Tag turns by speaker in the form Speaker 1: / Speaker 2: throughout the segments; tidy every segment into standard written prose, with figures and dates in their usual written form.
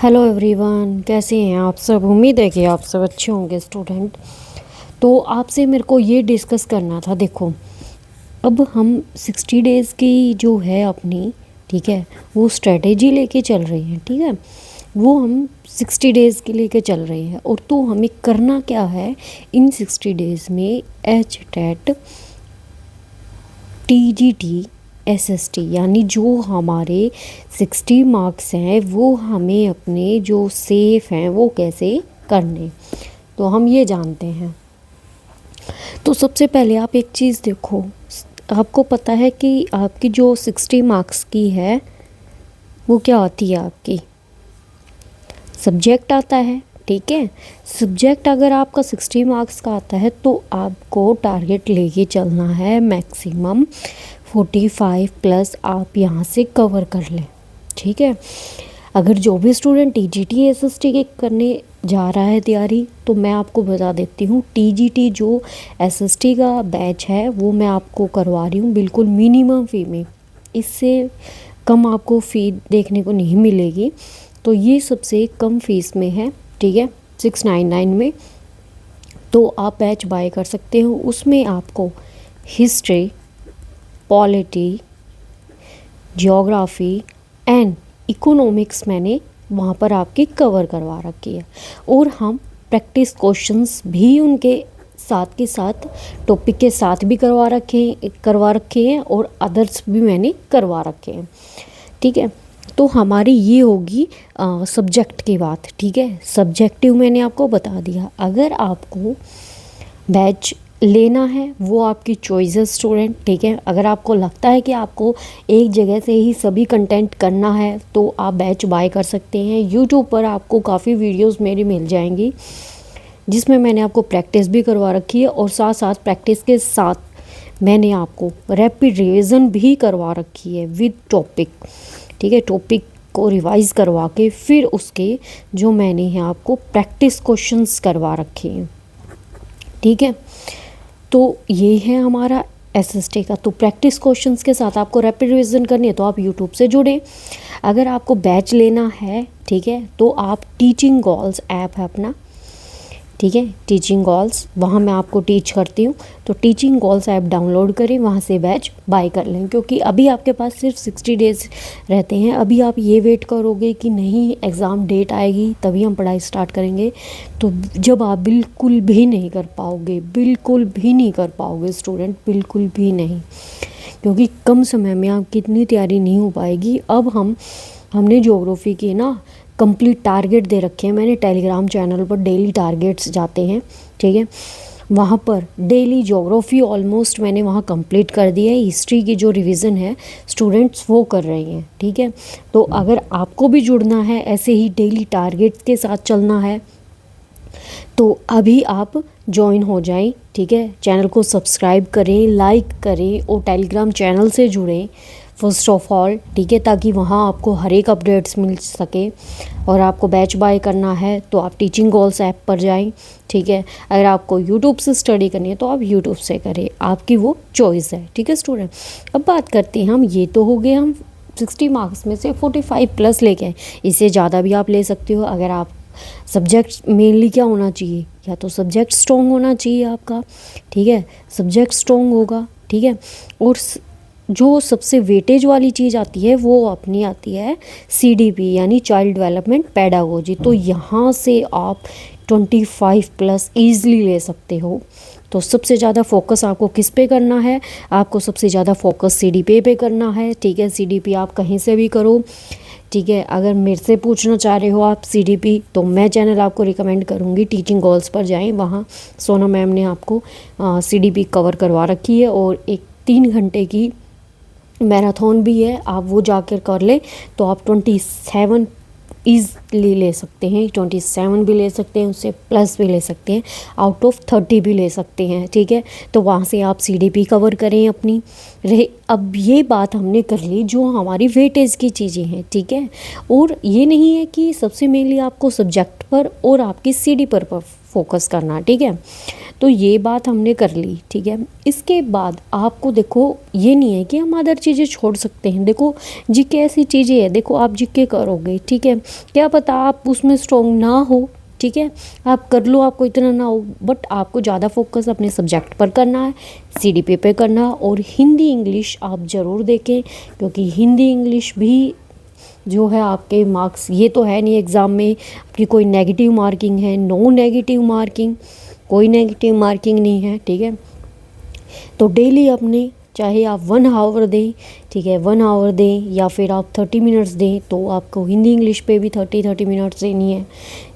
Speaker 1: Hello everyone, कैसे हैं आप सब। उम्मीद है कि आप सब अच्छे होंगे स्टूडेंट। तो आपसे मेरे को ये डिस्कस करना था। देखो, अब हम 60 डेज़ की जो है अपनी, ठीक है, वो स्ट्रेटेजी लेके चल रही हैं। ठीक है, वो हम 60 डेज़ के लेके चल रहे हैं। और तो हमें करना क्या है इन 60 डेज़ में, एच टेट, टीजीटी, एसएसटी, यानी जो हमारे 60 मार्क्स हैं वो हमें अपने जो सेफ हैं वो कैसे करने, तो हम ये जानते हैं। तो सबसे पहले आप एक चीज़ देखो, आपको पता है कि आपकी जो 60 मार्क्स की है वो क्या होती है, आपकी सब्जेक्ट आता है। ठीक है, सब्जेक्ट अगर आपका 60 मार्क्स का आता है तो आपको टारगेट लेके चलना है मैक्सिमम 45 प्लस आप यहाँ से कवर कर लें। ठीक है, अगर जो भी स्टूडेंट टीजीटी एसएसटी के करने जा रहा है तैयारी, तो मैं आपको बता देती हूँ, टीजीटी जो एसएसटी का बैच है वो मैं आपको करवा रही हूँ बिल्कुल मिनिमम फ़ी में। इससे कम आपको फ़ी देखने को नहीं मिलेगी। तो ये सबसे कम फीस में है। ठीक है, 699 में। तो आप बैच बाय कर सकते हो। उसमें आपको history, polity, geography and economics मैंने वहाँ पर आपकी कवर करवा रखी है। और हम प्रैक्टिस क्वेश्चंस भी उनके साथ के साथ टॉपिक के साथ भी करवा रखे हैं और अदर्स भी मैंने करवा रखे हैं। ठीक है, तो हमारी ये होगी सब्जेक्ट की बात। ठीक है, सब्जेक्टिव मैंने आपको बता दिया। अगर आपको बैच लेना है वो आपकी चॉइस है स्टूडेंट। ठीक है, अगर आपको लगता है कि आपको एक जगह से ही सभी कंटेंट करना है तो आप बैच बाय कर सकते हैं। यूट्यूब पर आपको काफ़ी वीडियोस मेरी मिल जाएंगी जिसमें मैंने आपको प्रैक्टिस भी करवा रखी है और साथ साथ प्रैक्टिस के साथ मैंने आपको रैपिड रिवीजन भी करवा रखी है विद टॉपिक। ठीक है, टॉपिक को रिवाइज करवा के फिर उसके जो मैंने यहाँ आपको प्रैक्टिस क्वेश्चंस करवा रखे हैं। ठीक है, तो ये है हमारा एसएसटी का। तो प्रैक्टिस क्वेश्चंस के साथ आपको रैपिड रिवीजन करनी है तो आप यूट्यूब से जुड़ें। अगर आपको बैच लेना है, ठीक है, तो आप टीचिंग गोल्स ऐप है अपना, ठीक है, टीचिंग गोल्स, वहाँ मैं आपको टीच करती हूँ। तो टीचिंग गोल्स ऐप डाउनलोड करें, वहाँ से बैच बाय कर लें। क्योंकि अभी आपके पास सिर्फ 60 डेज़ रहते हैं। अभी आप ये वेट करोगे कि नहीं एग्ज़ाम डेट आएगी तभी हम पढ़ाई स्टार्ट करेंगे, तो जब आप बिल्कुल भी नहीं कर पाओगे, बिल्कुल भी नहीं कर पाओगे स्टूडेंट, बिल्कुल भी नहीं। क्योंकि कम समय में आपकी इतनी तैयारी नहीं हो पाएगी। अब हमने ज्योग्राफी की ना कंप्लीट टारगेट दे रखे हैं। मैंने टेलीग्राम चैनल पर डेली टारगेट्स जाते हैं। ठीक है, वहाँ पर डेली ज्योग्राफी ऑलमोस्ट मैंने वहाँ कंप्लीट कर दिया है। हिस्ट्री की जो रिवीजन है स्टूडेंट्स वो कर रहे हैं। ठीक है, तो अगर आपको भी जुड़ना है, ऐसे ही डेली टारगेट्स के साथ चलना है, तो अभी आप ज्वाइन हो जाएं। ठीक है, चैनल को सब्सक्राइब करें, लाइक करें और टेलीग्राम चैनल से जुड़ें फर्स्ट ऑफ ऑल। ठीक है, ताकि वहाँ आपको हर एक अपडेट्स मिल सके। और आपको बैच बाय करना है तो आप टीचिंग गोल्स ऐप पर जाएं। ठीक है, अगर आपको यूट्यूब से स्टडी करनी है तो आप यूट्यूब से करें, आपकी वो चॉइस है। ठीक है स्टूडेंट, अब बात करते हैं हम, ये तो हो गए हम 60 मार्क्स में से 45 प्लस लेके आए। इससे ज़्यादा भी आप ले सकते हो। अगर आप सब्जेक्ट मेनली क्या होना चाहिए, या तो सब्जेक्ट स्ट्रॉन्ग होना चाहिए आपका। ठीक है, सब्जेक्ट स्ट्रॉन्ग होगा। ठीक है, और जो सबसे वेटेज वाली चीज़ आती है वो अपनी आती है सीडीपी, यानी चाइल्ड डेवलपमेंट पेडागोजी। तो यहाँ से आप 25 प्लस ईज़िली ले सकते हो। तो सबसे ज़्यादा फोकस आपको किस पे करना है, आपको सबसे ज़्यादा फोकस सीडीपी पे करना है। ठीक है, सीडीपी आप कहीं से भी करो। ठीक है, अगर मेरे से पूछना चाह रहे हो आप सीडीपी, तो मैं चैनल आपको रिकमेंड करूँगी टीचिंग गोल्स पर जाएं। वहाँ सोना मैम ने आपको सीडीपी कवर करवा रखी है और एक 3 घंटे की मैराथन भी है, आप वो जाकर कर ले तो आप 27 ईज़िली ले सकते हैं। 27 भी ले सकते हैं, उससे प्लस भी ले सकते हैं, आउट ऑफ 30 भी ले सकते हैं। ठीक है, तो वहाँ से आप सीडीपी कवर करें अपनी रहे। अब ये बात हमने कर ली जो हमारी वेटेज की चीज़ें हैं। ठीक है, और ये नहीं है कि सबसे मेनली आपको सब्जेक्ट पर और आपकी सीडी पर फोकस करना, ठीक है। तो ये बात हमने कर ली, ठीक है। इसके बाद आपको देखो ये नहीं है कि हम अदर चीज़ें छोड़ सकते हैं। देखो जीके ऐसी चीज़ें है, देखो आप जीके करोगे, ठीक है, क्या पता आप उसमें स्ट्रॉन्ग ना हो, ठीक है, आप कर लो, आपको इतना ना हो, बट आपको ज़्यादा फोकस अपने सब्जेक्ट पर करना है, सीडीपी पे करना। और हिंदी इंग्लिश आप ज़रूर देखें, क्योंकि हिंदी इंग्लिश भी जो है आपके मार्क्स, ये तो है नहीं एग्ज़ाम में आपकी कोई नेगेटिव मार्किंग है, नो नेगेटिव मार्किंग, कोई नेगेटिव मार्किंग नहीं है, ठीक है। तो डेली अपने चाहे आप 1 आवर दें, ठीक है, 1 आवर दें या फिर आप 30 मिनट्स दें, तो आपको हिंदी इंग्लिश पे भी 30 मिनट्स देनी है,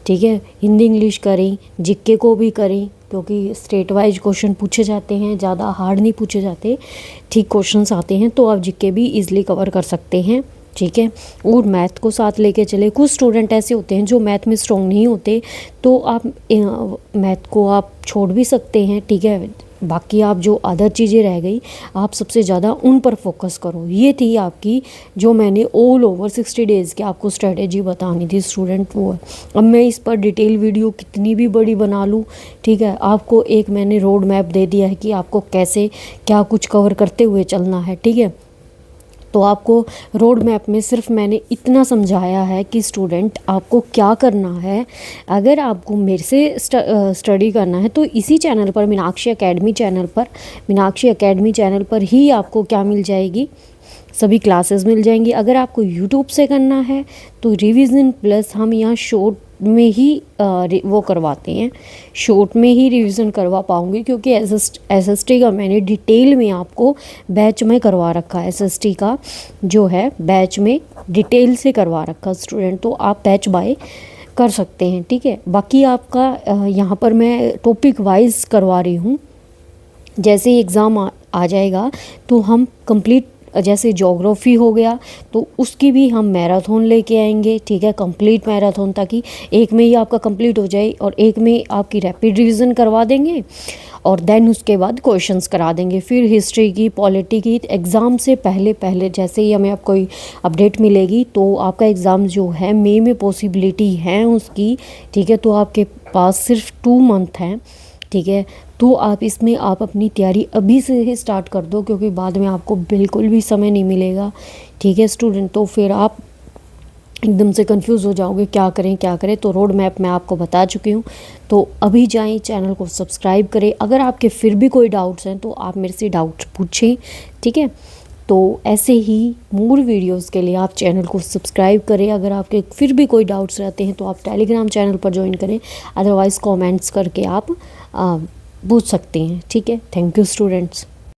Speaker 1: ठीक है। हिंदी इंग्लिश करें, जीके को भी करें, क्योंकि स्टेट वाइज क्वेश्चन पूछे जाते हैं, ज़्यादा हार्ड नहीं पूछे जाते, ठीक क्वेश्चंस आते हैं, तो आप जीके भी इजीली कवर कर सकते हैं, ठीक है। और मैथ को साथ लेके चले। कुछ स्टूडेंट ऐसे होते हैं जो मैथ में स्ट्रॉन्ग नहीं होते, तो आप मैथ को आप छोड़ भी सकते हैं, ठीक है। बाकी आप जो अदर चीज़ें रह गई, आप सबसे ज़्यादा उन पर फोकस करो। ये थी आपकी जो मैंने ऑल ओवर 60 डेज़ की आपको स्ट्रेटेजी बतानी थी स्टूडेंट, वो है। अब मैं इस पर डिटेल वीडियो कितनी भी बड़ी बना लूँ, ठीक है, आपको एक मैंने रोड मैप दे दिया है कि आपको कैसे क्या कुछ कवर करते हुए चलना है, ठीक है। तो आपको रोड मैप में सिर्फ मैंने इतना समझाया है कि स्टूडेंट आपको क्या करना है। अगर आपको मेरे से स्टडी करना है तो इसी चैनल पर, मीनाक्षी एकेडमी चैनल पर ही आपको क्या मिल जाएगी, सभी क्लासेस मिल जाएंगी। अगर आपको यूट्यूब से करना है तो रिवीजन प्लस हम यहाँ शॉर्ट में ही वो करवाते हैं, शॉर्ट में ही रिवीजन करवा पाऊँगी, क्योंकि एसएसटी का मैंने डिटेल में आपको बैच में करवा रखा है। एसएसटी का जो है बैच में डिटेल से करवा रखा स्टूडेंट, तो आप बैच बाय कर सकते हैं, ठीक है। बाकी आपका यहाँ पर मैं टॉपिक वाइज करवा रही हूँ। जैसे ही एग्ज़ाम आ जाएगा तो हम कंप्लीट, जैसे ज्योग्राफी हो गया तो उसकी भी हम मैराथन लेके आएंगे, ठीक है, कंप्लीट मैराथन, ताकि एक में ही आपका कंप्लीट हो जाए और एक में आपकी रैपिड रिवीजन करवा देंगे और देन उसके बाद क्वेश्चंस करा देंगे। फिर हिस्ट्री की, पॉलिटी की, एग्ज़ाम से पहले जैसे ही हमें कोई अपडेट मिलेगी तो आपका एग्ज़ाम जो है मई में पॉसिबिलिटी है उसकी, ठीक है। तो आपके पास सिर्फ 2 मंथ हैं, ठीक है। तो आप इसमें आप अपनी तैयारी अभी से ही स्टार्ट कर दो, क्योंकि बाद में आपको बिल्कुल भी समय नहीं मिलेगा, ठीक है स्टूडेंट। तो फिर आप एकदम से कंफ्यूज हो जाओगे क्या करें। तो रोड मैप मैं आपको बता चुकी हूँ, तो अभी जाएं, चैनल को सब्सक्राइब करें। अगर आपके फिर भी कोई डाउट्स हैं तो आप मेरे से डाउट्स पूछें, ठीक है। तो ऐसे ही मोर वीडियोस के लिए आप चैनल को सब्सक्राइब करें। अगर आपके फिर भी कोई डाउट्स रहते हैं तो आप टेलीग्राम चैनल पर ज्वाइन करें, अदरवाइज़ कमेंट्स करके आप पूछ सकते हैं, ठीक है। Thank you students.